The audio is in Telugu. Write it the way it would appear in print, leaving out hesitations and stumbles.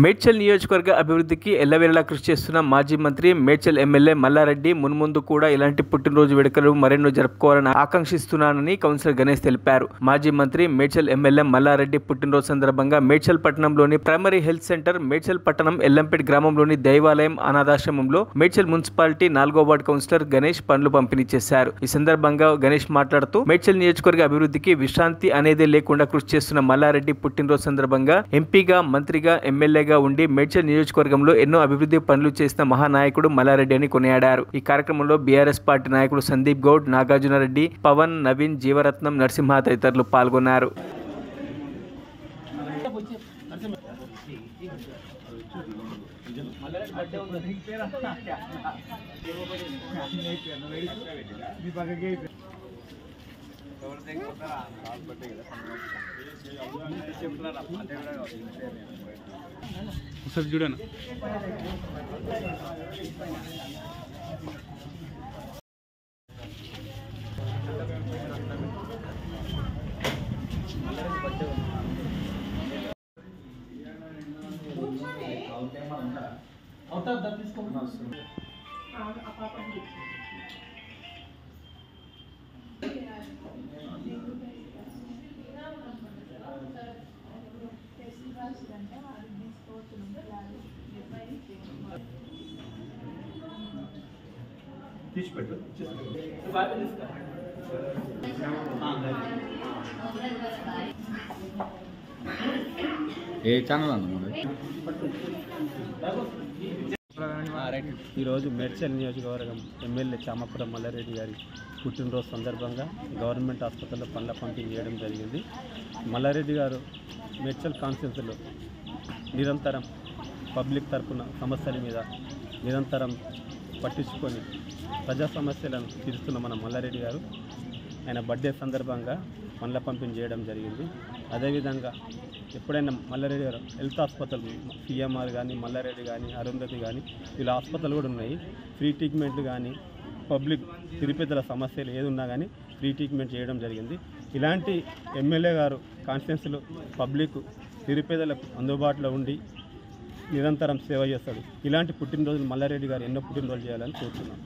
మేడ్చల్ నియోజకవర్గ అభివృద్ధికి ఎల్లవేళలా కృషి చేస్తున్న మాజీ మంత్రి మేడ్చల్ ఎమ్మెల్యే మల్లారెడ్డి మున్ముందు కూడా ఇలాంటి పుట్టినరోజు వేడుకలు మరెన్నో జరుపుకోవాలని ఆకాంక్షిస్తున్నానని కౌన్సిలర్ గణేష్ తెలిపారు. మాజీ మంత్రి మేడ్చల్ ఎమ్మెల్యే మల్లారెడ్డి పుట్టినరోజు సందర్భంగా మేడ్చల్ పట్టణంలోని ప్రైమరీ హెల్త్ సెంటర్, మేడ్చల్ పట్టణం ఎల్లంపేట్ గ్రామంలోని దైవాలయం అనాథాశ్రమంలో మేడ్చల్ మున్సిపాలిటీ 4వ వార్డు కౌన్సిలర్ గణేష్ పండ్లు పంపిణీ చేశారు. ఈ సందర్భంగా గణేష్ మాట్లాడుతూ మేడ్చల్ నియోజకవర్గ అభివృద్ధికి విశ్రాంతి అనేదే లేకుండా కృషి చేస్తున్న మల్లారెడ్డి పుట్టినరోజు సందర్భంగా ఎంపీగా, మంత్రిగా, ఎమ్మెల్యేగా ఉండి మేడ్చల్ నియోజకవర్గంలో ఎన్నో అభివృద్ధి పనులు చేసిన మహానాయకుడు మల్లారెడ్డి అని కొనియాడారు. ఈ కార్యక్రమంలో బీఆర్ఎస్ పార్టీ నాయకులు సందీప్ గౌడ్, నాగార్జునరెడ్డి, పవన్, నవీన్, జీవరత్నం, నరసింహ తదితరులు పాల్గొన్నారు. ఒకసారి చూడను. తీసిపెట్టు. ఏ ఛానల్ అన్న? ఈరోజు మేడ్చల్ నియోజకవర్గం ఎమ్మెల్యే చామపురం మల్లారెడ్డి గారి పుట్టినరోజు సందర్భంగా గవర్నమెంట్ హాస్పిటల్లో పండ్ల పంపిణీ చేయడం జరిగింది. మల్లారెడ్డి గారు మేడ్చల్ కాన్స్టిట్యూన్సీలో నిరంతరం పబ్లిక్ తరపున సమస్యల మీద నిరంతరం పట్టించుకొని ప్రజా సమస్యలను తీరుస్తున్న మన మల్లారెడ్డి గారు ఆయన బర్త్డే సందర్భంగా పండ్ల పంపిణీ చేయడం జరిగింది. అదేవిధంగా ఎప్పుడైనా మల్లారెడ్డి గారు హెల్త్ హాస్పిటల్, సిఎంఆర్ కానీ, మల్లారెడ్డి కానీ, అరుంధతి కానీ వీళ్ళ హాస్పిటల్ కూడా ఉన్నాయి. ఫ్రీ ట్రీట్మెంట్లు కానీ, పబ్లిక్ నిరుపేదల సమస్యలు ఏది ఉన్నా కానీ ఫ్రీ ట్రీట్మెంట్ చేయడం జరిగింది. ఇలాంటి ఎమ్మెల్యే గారు కాన్స్టిట్యున్సీలో పబ్లిక్ నిరుపేదలకు అందుబాటులో ఉండి నిరంతరం సేవ చేస్తాడు. ఇలాంటి పుట్టినరోజులు మల్లారెడ్డి గారు ఎన్నో పుట్టినరోజులు చేయాలని కోరుతున్నాను.